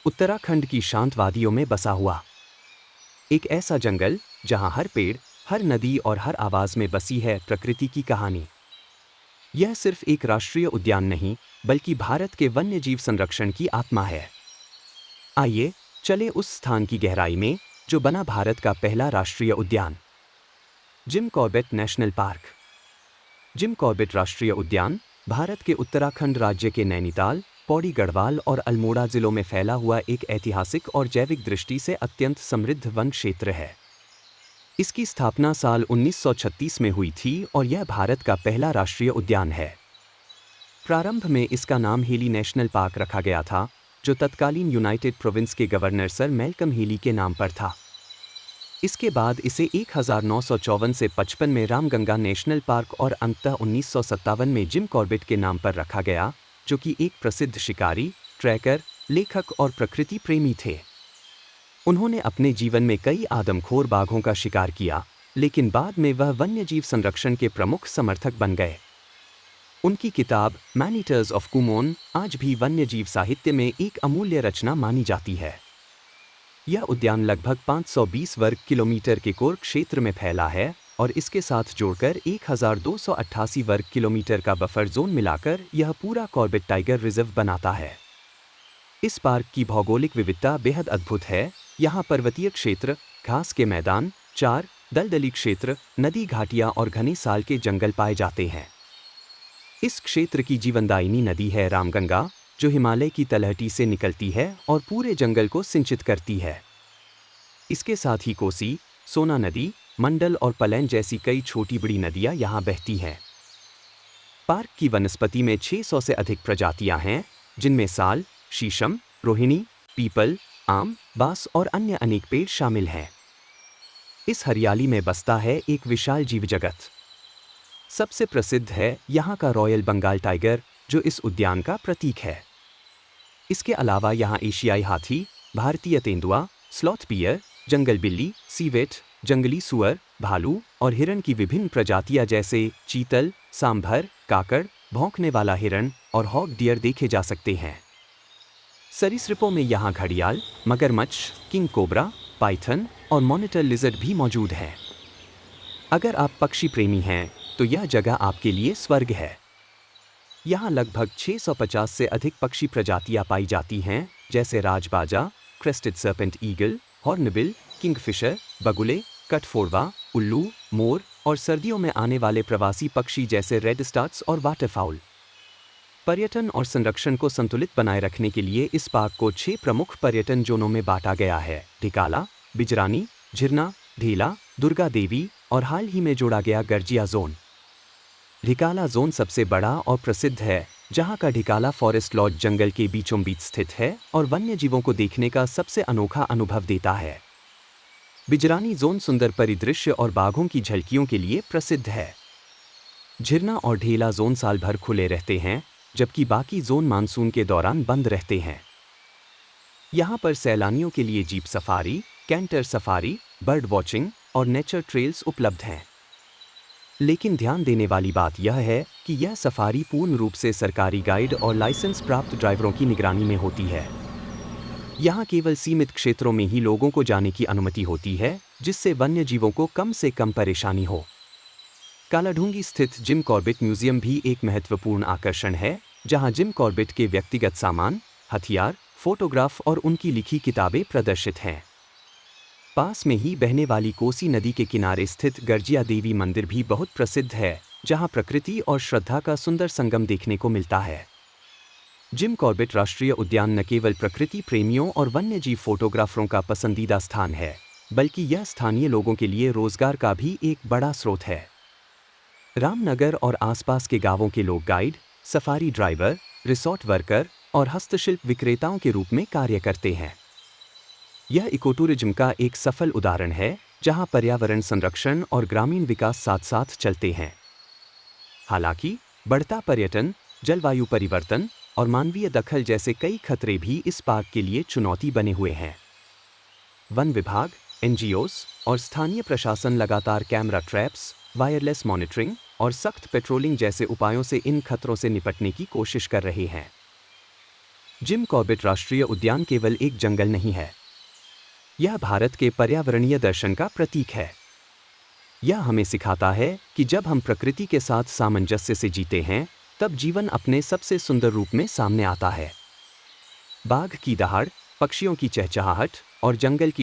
उत्तराखंड की शांत वादियों में बसा हुआ एक ऐसा जंगल जहां हर पेड़, हर नदी और हर आवाज में बसी है प्रकृति की कहानी। यह सिर्फ एक राष्ट्रीय उद्यान नहीं, बल्कि भारत के वन्यजीव संरक्षण की आत्मा है। आइए चले उस स्थान की गहराई में जो बना भारत का पहला राष्ट्रीय उद्यान, Jim Corbett national park. Jim Corbett राष्ट्रीय उद्यान भारत के उत्तराखंड राज्य के नैनीताल, पौड़ी गढ़वाल और अल्मोड़ा जिलों में फैला हुआ एक ऐतिहासिक और जैविक दृष्टि से अत्यंत समृद्ध वन क्षेत्र है। इसकी स्थापना साल 1936 में हुई थी और यह भारत का पहला राष्ट्रीय उद्यान है। प्रारंभ में इसका नाम हेली नेशनल पार्क रखा गया था, जो तत्कालीन यूनाइटेड प्रोविंस के गवर्नर सर मैल्कम हेली के नाम पर था। इसके बाद इसे 1954 से 55 में रामगंगा नेशनल पार्क और अंततः 1957 में जिम कॉर्बेट के नाम पर रखा गया, जो कि एक प्रसिद्ध शिकारी, ट्रैकर, लेखक और प्रकृति प्रेमी थे। उन्होंने अपने जीवन में कई आदमखोर बाघों का शिकार किया, लेकिन बाद में वह वन्यजीव संरक्षण के प्रमुख समर्थक बन गए। उनकी किताब मैनीटर्स ऑफ कुमोन आज भी वन्यजीव साहित्य में एक अमूल्य रचना मानी जाती है। यह उद्यान लगभग 520 वर्ग किलोमीटर के कोर क्षेत्र में फैला है और इसके साथ जोड़कर 1288 वर्ग किलोमीटर का बफर जोन मिलाकर यह पूरा कॉर्बेट टाइगर रिजर्व बनाता है। इस पार्क की भौगोलिक विविधता बेहद अद्भुत है। यहाँ पर्वतीय क्षेत्र, घास के मैदान, चार दलदली क्षेत्र, नदी घाटियाँ और घने साल के जंगल पाए जाते हैं। इस क्षेत्र की जीवनदायिनी नदी है रामगंगा, जो हिमालय की तलहटी से निकलती है और पूरे जंगल को सिंचित करती है। इसके साथ ही कोसी, सोना नदी, मंडल और पलैन जैसी कई छोटी बड़ी नदियां यहाँ बहती हैं। पार्क की वनस्पति में 600 से अधिक प्रजातियां हैं, जिनमें साल, शीशम, रोहिणी, पीपल, आम, बांस और अन्य अनेक पेड़ शामिल हैं। इस हरियाली में बसता है एक विशाल जीव जगत। सबसे प्रसिद्ध है यहाँ का रॉयल बंगाल टाइगर, जो इस उद्यान का प्रतीक है। इसके अलावा यहाँ एशियाई हाथी, भारतीय तेंदुआ, स्लॉथ बियर, जंगल बिल्ली, सीवेट, जंगली सुअर, भालू और हिरण की विभिन्न प्रजातियां जैसे चीतल, सांभर, काकड़, भौंकने वाला हिरण और हॉग डियर देखे जा सकते हैं। सरीसृपों में यहाँ घड़ियाल, मगरमच्छ, किंग कोबरा, पाइथन और मॉनिटर लिजर्ड भी मौजूद हैं। अगर आप पक्षी प्रेमी हैं, तो यह जगह आपके लिए स्वर्ग है। यहाँ लगभग 650 से अधिक पक्षी प्रजातियां पाई जाती हैं, जैसे राजबाजा, crested serpent eagle, hornbill, kingfisher, बगुले, कटफोड़वा, उल्लू, मोर और सर्दियों में आने वाले प्रवासी पक्षी जैसे रेड स्टार्ट्स और वाटरफाउल। पर्यटन और संरक्षण को संतुलित बनाए रखने के लिए इस पार्क को 6 प्रमुख पर्यटन जोनों में बांटा गया है: ढिकाला, बिजरानी, झिरना, ढेला, दुर्गा देवी और हाल ही में जोड़ा गया गर्जिया जोन। ढिकाला जोन सबसे बड़ा और प्रसिद्ध है, जहां का ढिकाला फॉरेस्ट लॉज जंगल के बीचों बीच स्थित है और वन्यजीवों को देखने का सबसे अनोखा अनुभव देता है। बिजरानी जोन सुंदर परिदृश्य और बाघों की झलकियों के लिए प्रसिद्ध है। झिरना और ढेला जोन साल भर खुले रहते हैं, जबकि बाकी जोन मानसून के दौरान बंद रहते हैं। यहाँ पर सैलानियों के लिए jeep safari, canter safari, bird watching और नेचर ट्रेल्स उपलब्ध हैं। लेकिन ध्यान देने वाली बात यह है कि यह सफारी पूर्ण रूप से सरकारी गाइड और लाइसेंस प्राप्त ड्राइवरों की निगरानी में होती है। यहाँ केवल सीमित क्षेत्रों में ही लोगों को जाने की अनुमति होती है, जिससे वन्यजीवों को कम से कम परेशानी हो। कालाढूंगी स्थित जिम कॉर्बेट म्यूजियम भी एक महत्वपूर्ण आकर्षण है, जहाँ जिम कॉर्बेट के व्यक्तिगत सामान, हथियार, फोटोग्राफ और उनकी लिखी किताबें प्रदर्शित हैं। पास में ही बहने वाली कोसी नदी के किनारे स्थित गर्जिया देवी मंदिर भी बहुत प्रसिद्ध है, जहां प्रकृति और श्रद्धा का सुंदर संगम देखने को मिलता है। जिम कॉर्बेट राष्ट्रीय उद्यान न केवल प्रकृति प्रेमियों और वन्यजीव फोटोग्राफरों का पसंदीदा स्थान है, बल्कि यह स्थानीय लोगों के लिए रोजगार का भी एक बड़ा स्रोत है। रामनगर और आसपास के गांवों के लोग guide, safari driver, resort worker और हस्तशिल्प विक्रेताओं के रूप में कार्य करते हैं। यह इकोटूरिज्म का एक सफल उदाहरण है, जहां पर्यावरण संरक्षण और ग्रामीण विकास साथ साथ चलते हैं। हालांकि बढ़ता पर्यटन, जलवायु परिवर्तन और मानवीय दखल जैसे कई खतरे भी इस पार्क के लिए चुनौती बने हुए हैं। वन विभाग, एनजीओस और स्थानीय प्रशासन लगातार कैमरा ट्रैप्स, वायरलेस मॉनिटरिंग और सख्त पेट्रोलिंग जैसे उपायों से इन खतरों से निपटने की कोशिश कर रहे हैं। जिम कॉर्बेट राष्ट्रीय उद्यान केवल एक जंगल नहीं है, यह भारत के पर्यावरणीय दर्शन का प्रतीक है। यह हमें सिखाता है कि जब हम प्रकृति के साथ सामंजस्य से जीते हैं, तब जीवन अपने सबसे सुंदर रूप में सामने आता है। बाघ की दहाड़, पक्षियों की चहचहाहट और जंगल की